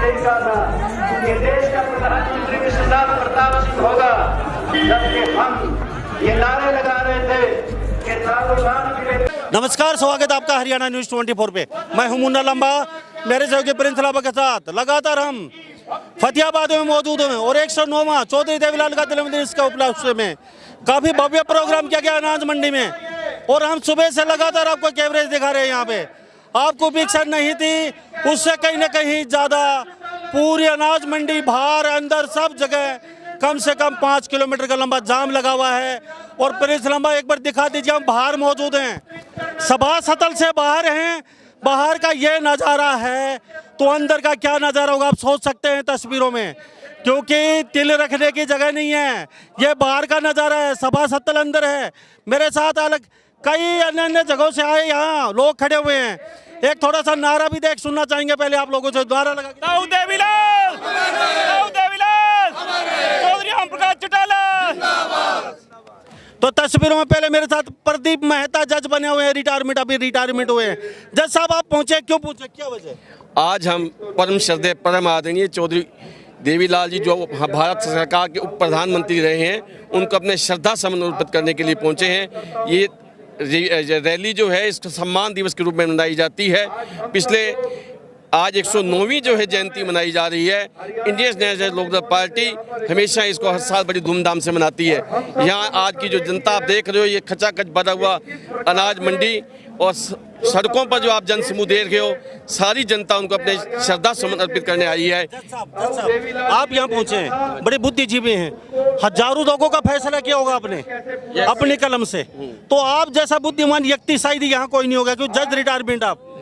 नहीं कहा था कि देश का प्रधानमंत्री भी सरदार प्रताप सिंह होगा, जबकि हम ये नारे लगा रहे थे कि राहुल गांधी। नमस्कार, स्वागत है आपका हरियाणा न्यूज 24 पे। मैं हूं मुन्ना लंबा, मेरे सहयोगी प्रिंस लांबा के साथ लगातार हम फतेहाबाद में मौजूद हैं और 109वां चौधरी देवीलाल का जन्मदिन इसके उपलक्ष्य में काफी भव्य प्रोग्राम किया गया अनाज मंडी में, और हम सुबह से लगातार आपको कवरेज दिखा रहे हैं। यहाँ पे आपको उपेक्षा नहीं थी, उससे कहीं ना कहीं ज्यादा पूरी अनाज मंडी बाहर अंदर सब जगह कम से कम 5 किलोमीटर का लंबा जाम लगा हुआ है। और प्रिंस लंबा एक बार दिखा दीजिए, हम बाहर मौजूद हैं, सभा स्थल से बाहर हैं। बाहर का ये नज़ारा है तो अंदर का क्या नज़ारा होगा आप सोच सकते हैं तस्वीरों में, क्योंकि तिल रखने की जगह नहीं है। ये बाहर का नज़ारा है, सभा स्थल अंदर है। मेरे साथ अलग कई अन्य जगहों से आए यहाँ लोग खड़े हुए हैं। एक थोड़ा सा नारा भी देख सुनना चाहेंगे पहले आप लोगों से। नारा लगा राहुल देवीलाल, राहुल देवीलाल, चौधरी ओम प्रकाश चौटाला। तो तस्वीरों में पहले मेरे साथ प्रदीप मेहता जज बने हुए हैं, अभी रिटायरमेंट हुए हैं। जज साहब आप पहुंचे, क्यों पहुंचे, क्या वजह? आज हम परम श्रद्धेय परम आदरणीय चौधरी देवीलाल जी जो भारत सरकार के उप प्रधानमंत्री रहे हैं, उनको अपने श्रद्धा सुमन अर्पित करने के लिए पहुंचे हैं। ये रैली जो है इसको सम्मान दिवस के रूप में मनाई जाती है। पिछले आज 109वीं जो है जयंती मनाई जा रही है। इंडियन नेशनल लोकदल पार्टी हमेशा इसको हर साल बड़ी धूमधाम से मनाती है। यहाँ आज की जो जनता आप देख रहे हो, ये खचाखच भरा हुआ अनाज मंडी और सड़कों पर जो आप जन समूह देख रहे हो, सारी जनता उनको अपने श्रद्धा सुमन अर्पित करने आई है। आप यहाँ पहुँचे हैं, बड़े बुद्धिजीवी हैं, हजारों लोगों का फैसला किया होगा आपने अपनी कलम से। तो आप जैसा बुद्धिमान व्यक्ति शायद यहाँ कोई नहीं होगा, क्योंकि जज रिटायरमेंट आप,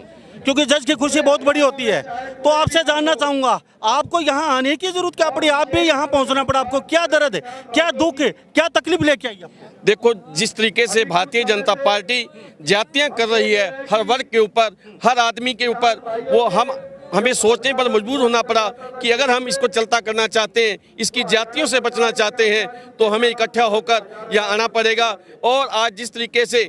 क्योंकि जज की खुशी बहुत बड़ी होती है। तो आपसे जानना चाहूंगा, आपको यहाँ आने की जरूरत क्या पड़ी? आप भी यहाँ पहुँचना पड़ा, आपको क्या दर्द है, क्या दुख है, क्या तकलीफ लेके आई? देखो, जिस तरीके से भारतीय जनता पार्टी जातियां कर रही है हर वर्ग के ऊपर, हर आदमी के ऊपर, वो हमें सोचने पर मजबूर होना पड़ा कि अगर हम इसको चलता करना चाहते हैं, इसकी जातियों से बचना चाहते हैं, तो हमें इकट्ठा होकर यहाँ आना पड़ेगा। और आज जिस तरीके से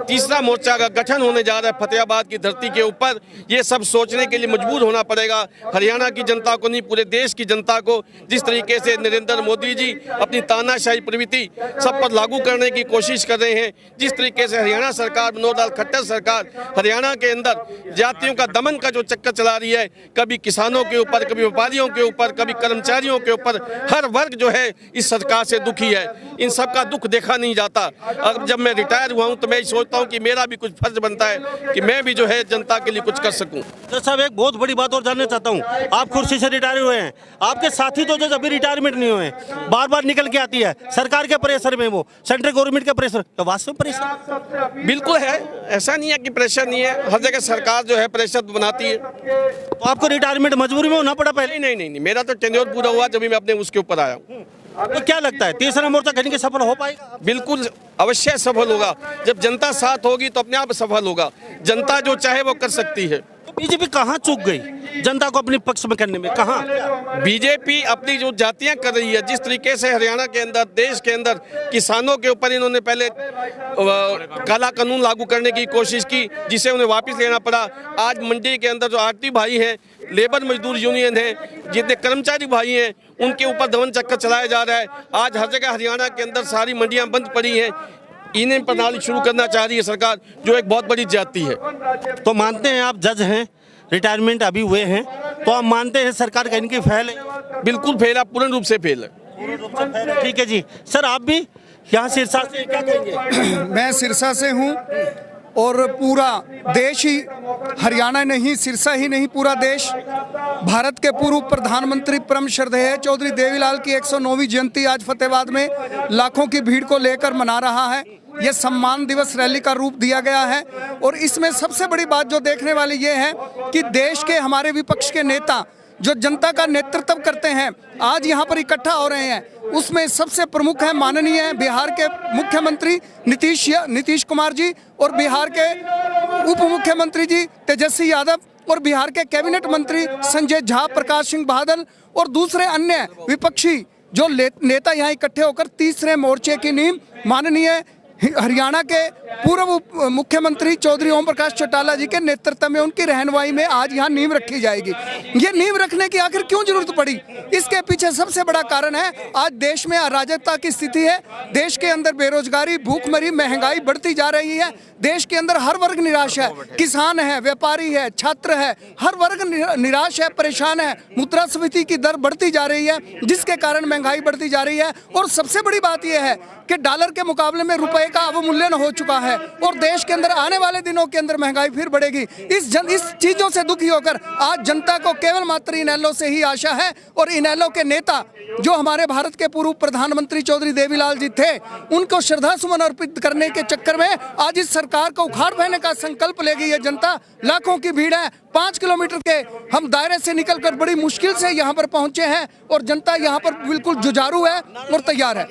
तीसरा मोर्चा का गठन होने जा रहा है फतेहाबाद की धरती के ऊपर, ये सब सोचने के लिए मजबूर होना पड़ेगा। हरियाणा की जनता को नहीं, पूरे देश की जनता को, जिस तरीके से नरेंद्र मोदी जी अपनी तानाशाही प्रवृत्ति सब पर लागू करने की कोशिश कर रहे हैं, जिस तरीके से हरियाणा सरकार, मनोहर लाल खट्टर सरकार हरियाणा के अंदर जातियों का दमन का जो चक्कर चला रही है, कभी किसानों के ऊपर, कभी व्यापारियों के ऊपर, कभी कर्मचारियों के ऊपर, हर वर्ग जो है इस सरकार से दुखी है। इन सब का दुख देखा नहीं जाता। अब जब मैं रिटायर हुआ हूँ तो मैं सोचता हूं कि मेरा भी कुछ फर्ज बनता है कि मैं भी जो है जनता के लिए कुछ कर सकूं। तो साहब एक बहुत बड़ी बात और जानना चाहता हूं, आप कुर्सी से रिटायर हुए हैं, आपके साथी तो जो अभी रिटायरमेंट नहीं हुए हैं, बार बार निकल के आती है सरकार के प्रेशर में, वो सेंट्रल गवर्नमेंट का प्रेशर, तो वास्तव में प्रेशर बिल्कुल है। ऐसा नहीं है कि प्रेशर नहीं है, हर जगह सरकार जो है प्रेशर बनाती है। तो आपको रिटायरमेंट मजबूरी में होना पड़ा पहले? नहीं, मेरा तो टेन्योर पूरा हुआ जब मैं अपने उसके ऊपर आया हूँ। तो क्या लगता है तीसरा मोर्चा कहीं के सफल हो पाएगा? बिल्कुल अवश्य सफल होगा। जब जनता साथ होगी तो अपने आप सफल होगा। जनता जो चाहे वो कर सकती है। तो बीजेपी कहाँ चूक गई जनता को अपने पक्ष में करने में? कहाँ बीजेपी अपनी जो जातियां कर रही है, जिस तरीके से हरियाणा के अंदर, देश के अंदर किसानों के ऊपर इन्होंने पहले काला कानून लागू करने की कोशिश की, जिसे उन्हें वापस लेना पड़ा। आज मंडी के अंदर जो आरती भाई हैं, लेबर मजदूर यूनियन है, जितने कर्मचारी भाई हैं, उनके ऊपर दमन चक्कर चलाया जा रहा है। आज हर जगह हरियाणा के अंदर सारी मंडियां बंद पड़ी हैं। इन्हें प्रणाली शुरू करना चाह रही है सरकार, जो एक बहुत बड़ी जाति है। तो मानते हैं आप जज हैं, रिटायरमेंट अभी हुए हैं, तो आप मानते हैं सरकार का इनकी फेल है? बिल्कुल फेल है, पूर्ण रूप से फेल है। ठीक है जी। सर आप भी यहाँ सिरसा से क्या कहेंगे? मैं सिरसा से हूँ और पूरा देश ही, हरियाणा नहीं, सिरसा ही नहीं, पूरा देश भारत के पूर्व प्रधानमंत्री परम श्रद्धेय चौधरी देवीलाल की 109वीं जयंती आज फतेहाबाद में लाखों की भीड़ को लेकर मना रहा है। ये सम्मान दिवस रैली का रूप दिया गया है। और इसमें सबसे बड़ी बात जो देखने वाली ये है कि देश के हमारे विपक्ष के नेता जो जनता का नेतृत्व करते हैं, आज यहाँ पर इकट्ठा हो रहे हैं। उसमें सबसे प्रमुख है माननीय बिहार के मुख्यमंत्री नीतीश कुमार जी, और बिहार के उप मुख्यमंत्री जी तेजस्वी यादव, और बिहार के कैबिनेट मंत्री संजय झा, प्रकाश सिंह बादल, और दूसरे अन्य विपक्षी जो नेता यहाँ इकट्ठे होकर तीसरे मोर्चे की नींव माननीय हरियाणा के पूर्व मुख्यमंत्री चौधरी ओम प्रकाश चौटाला जी के नेतृत्व में, उनकी रहनुमाई में आज यहाँ नींव रखी जाएगी। ये नींव रखने की आखिर क्यों जरूरत पड़ी? इसके पीछे सबसे बड़ा कारण है आज देश में अराजकता की स्थिति है। देश के अंदर बेरोजगारी, भूखमरी, महंगाई बढ़ती जा रही है। देश के अंदर हर वर्ग निराश है, किसान है, व्यापारी है, छात्र है, हर वर्ग निराश है, परेशान है। मुद्रास्फीति की दर बढ़ती जा रही है, जिसके कारण महंगाई बढ़ती जा रही है। और सबसे बड़ी बात यह है कि डॉलर के मुकाबले में रुपए का अवमूल्यन हो चुका है और देश के अंदर आने वाले दिनों के अंदर महंगाई फिर बढ़ेगी। इस चीजों से दुखी होकर आज जनता को केवल मात्र इनेलो से ही आशा है। और इनेलो के नेता जो हमारे भारत के पूर्व प्रधानमंत्री चौधरी देवीलाल जी थे, उनको श्रद्धा सुमन अर्पित करने के चक्कर में आज इस सरकार को उखाड़ फेंकने का संकल्प लेगी ये जनता। लाखों की भीड़ है, 5 किलोमीटर के हम दायरे से निकलकर बड़ी मुश्किल से यहाँ पर पहुंचे हैं और जनता यहाँ पर बिल्कुल जुझारू है और तैयार है।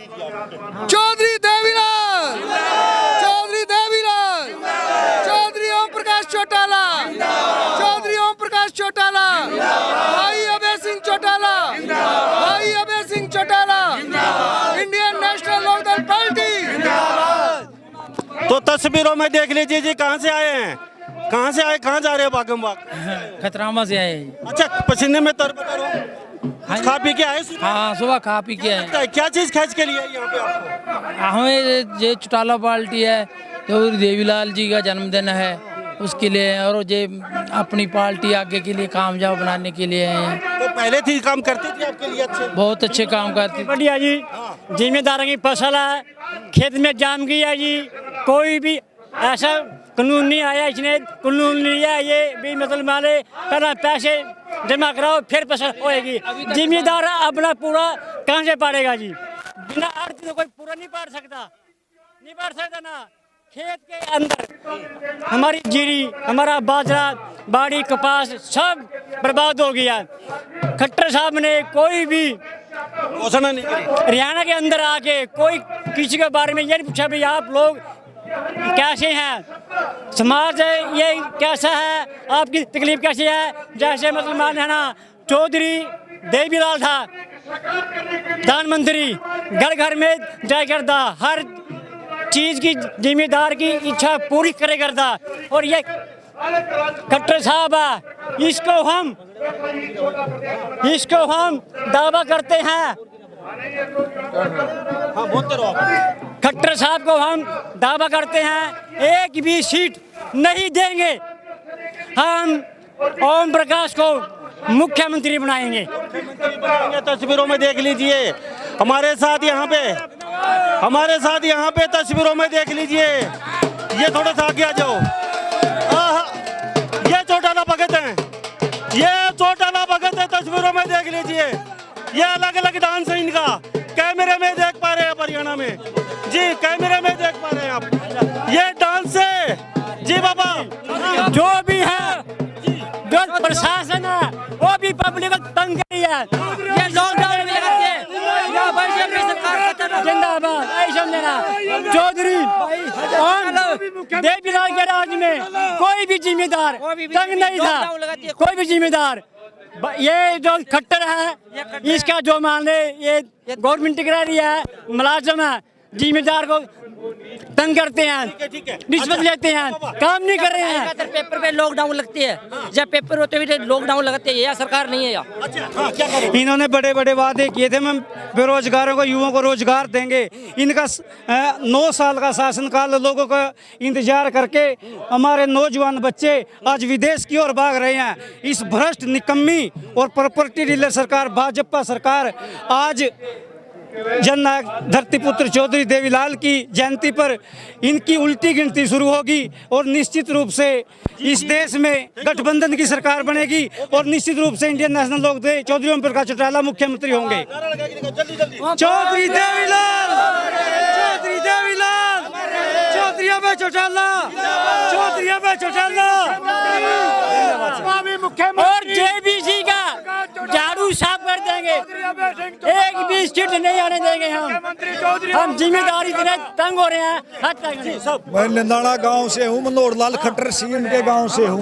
चौधरी देवीलाल, चौधरी देवीलाल, चौधरी ओम प्रकाश चौटाला, चौधरी ओम प्रकाश चौटाला, भाई अभय सिंह चौटाला, भाई Abhay Singh Chautala, Indian National Lokdal party. तो तस्वीरों में देख लीजिए जी, कहाँ से आए हैं, कहाँ से आए, कहाँ जा रहे हैं? बागम बाग खतरामा से आए। अच्छा, पसीने में तरबतर हो, खा पी के आए? हाँ, सुबह खा पी के आए। क्या चीज खींच के लिए यहाँ पे आपको? हमें ये चौटाला पार्टी है, चौधरी देवीलाल जी का जन्मदिन है, उसके लिए, और ये अपनी पार्टी आगे के लिए कामयाब बनाने के लिए हैं। तो पहले थी काम करती थी आपके लिए? अच्छे, बहुत अच्छे काम करती थी। बढ़िया जी, जिम्मेदार की फसल है, खेत में जाम गई है जी, कोई भी ऐसा कानून नहीं आया, इसने कानून लिया ये भी मतलब माने पहला पैसे जमा कराओ फिर फसल होएगी। जिम्मेदार अपना पूरा कहाँ से पाड़ेगा जी? बिना अर्थ तो कोई पूरा नहीं पाड़ सकता, नहीं पाड़ सकता ना। खेत के अंदर हमारी जीरी, हमारा बाजरा, बाड़ी, कपास सब बर्बाद हो गया। खट्टर साहब ने कोई भी घोषणा नहीं करी। हरियाणा के अंदर आके कोई किसी के बारे में ये नहीं पूछा भाई आप लोग कैसे हैं, समाज ये कैसा है, आपकी तकलीफ कैसी है। जैसे मुसलमान है ना, चौधरी देवीलाल था प्रधानमंत्री, घर घर में जाया करता, हर चीज की जिम्मेदार की इच्छा पूरी करे करता। और ये खट्टर साहब है, इसको हम दावा करते हैं, हाँ बोलते रहो आप। खट्टर साहब को हम दावा करते हैं एक भी सीट नहीं देंगे, हम ओम प्रकाश को मुख्यमंत्री बनाएंगे। तस्वीरों में देख लीजिए हमारे साथ यहाँ पे, हमारे साथ यहाँ पे तस्वीरों में देख लीजिए, ये थोड़ा सा आगे आ जाओ। ये चौटाला भगत हैं, ये चौटाला भगत है, तस्वीरों में देख लीजिए। ये अलग अलग डांस है इनका, कैमरे में देख पा रहे हैं हरियाणा में जी, कैमरे में देख पा रहे हैं आप, ये डांस है जी। बाबा जो भी है, जो प्रशासन है वो भी पब्लिक को तंग करी है। ये लॉकडाउन में लगाते हैं, जिंदाबाद, ऐसा समझना। चौधरी देवीलाल के राज में कोई भी जिम्मेदार तंग नहीं था, कोई भी जिम्मेदार। ये जो खट्टर है, इसका जो मान ले ये गवर्नमेंट करा रही है, मुलाजिम है, जिम्मेदार को तंग करते हैं, रिश्वत लेते हैं, काम नहीं कर रहे हैं। पेपर पे लॉकडाउन लगती है, जब पेपर होते हुए लॉकडाउन लगते हैं, यह सरकार नहीं है यहाँ। इन्होंने बड़े बड़े वादे किए थे, हम बेरोजगारों को, युवाओं को रोजगार देंगे। इनका 9 साल का शासनकाल लोगों का इंतजार करके हमारे नौजवान बच्चे आज विदेश की ओर भाग रहे हैं। इस भ्रष्ट, निकम्मी और प्रॉपर्टी डीलर सरकार, भाजपा सरकार आज जननायक धरतीपुत्र चौधरी देवीलाल की जयंती पर इनकी उल्टी गिनती शुरू होगी और निश्चित रूप से इस देश में गठबंधन की सरकार बनेगी और निश्चित रूप से इंडियन नेशनल लोकदल चौधरी ओम प्रकाश चौटाला मुख्यमंत्री होंगे। चौधरी देवीलाल, चौधरी देवीलाल, चौधरी अभय चौटाला, चौधरी अभय चौटाला। और जेबीसी का झाड़ू साफ कर देंगे। देंगे, एक भी सीट नहीं आने देंगे हम जिम्मेदारी इतने तंग हो रहे हैं। मैं निंदाना गांव से हूँ, मनोहर लाल खट्टर सीएम के गांव से हूँ।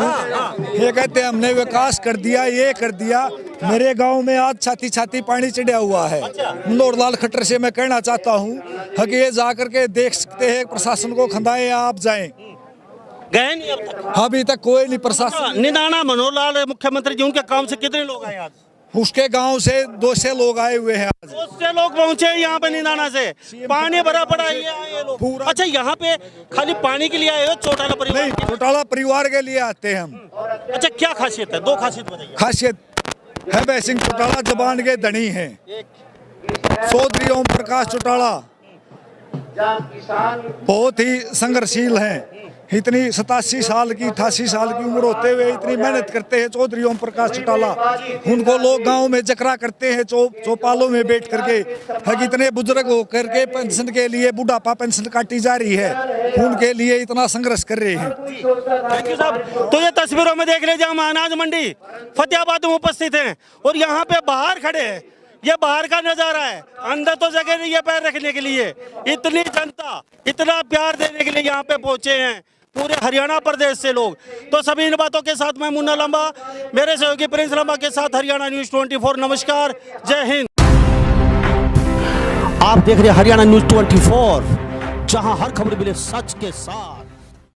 ये कहते हैं हमने विकास कर दिया, ये कर दिया। मेरे गांव में आज छाती छाती पानी चढ़ा हुआ है। मनोहर लाल खट्टर से मैं कहना चाहता हूँ कि ये जाकर के देख सकते हैं, प्रशासन को खंदाएं, आप जाएं। गए नहीं अब तक? अभी तक कोई नहीं प्रशासन। निदाना मनोहर लाल मुख्यमंत्री जी, उनके काम से कितने लोग आए आज? उसके गांव से 200 लोग आए हुए हैं आज। 200 लोग पहुंचे यहाँ पे निदाना से, पानी भरा पड़ा है ये लोग पूरा। अच्छा, यहाँ पे खाली पानी के लिए आए हो? चौटाला परिवार? नहीं, चौटाला परिवार के लिए आते हैं हम। अच्छा, क्या खासियत है? दो खासियत बताइए। खासियत है भय सिंह चौटाला जबान के धनी है। चौधरी ओम प्रकाश चौटाला बहुत ही संघर्षशील हैं। इतनी 87 साल की 88 साल की उम्र होते हुए इतनी मेहनत करते हैं चौधरी ओम प्रकाश चौटाला। उनको लोग गांव में जकरा करते हैं चौपालों में बैठ करके। इतने बुजुर्ग होकर के पेंशन के लिए, बुढ़ापा पेंशन काटी जा रही है, उनके लिए इतना संघर्ष कर रहे हैं। थैंक यू साहब। तो ये तस्वीरों में देख लीजिए, हम अनाज मंडी फतेहाबाद में उपस्थित हैं और यहाँ पे बाहर खड़े हैं। ये बाहर का नजारा है, अंदर तो जगह नहीं है पैर रखने के लिए। इतनी जनता इतना प्यार देने के लिए यहाँ पे पहुंचे हैं पूरे हरियाणा प्रदेश से लोग। तो सभी इन बातों के साथ मैं मुन्ना लंबा, मेरे सहयोगी प्रिंस लंबा के साथ हरियाणा न्यूज़ 24। नमस्कार, जय हिंद। आप देख रहे हैं हरियाणा न्यूज़ 24, जहां हर खबर मिले सच के साथ।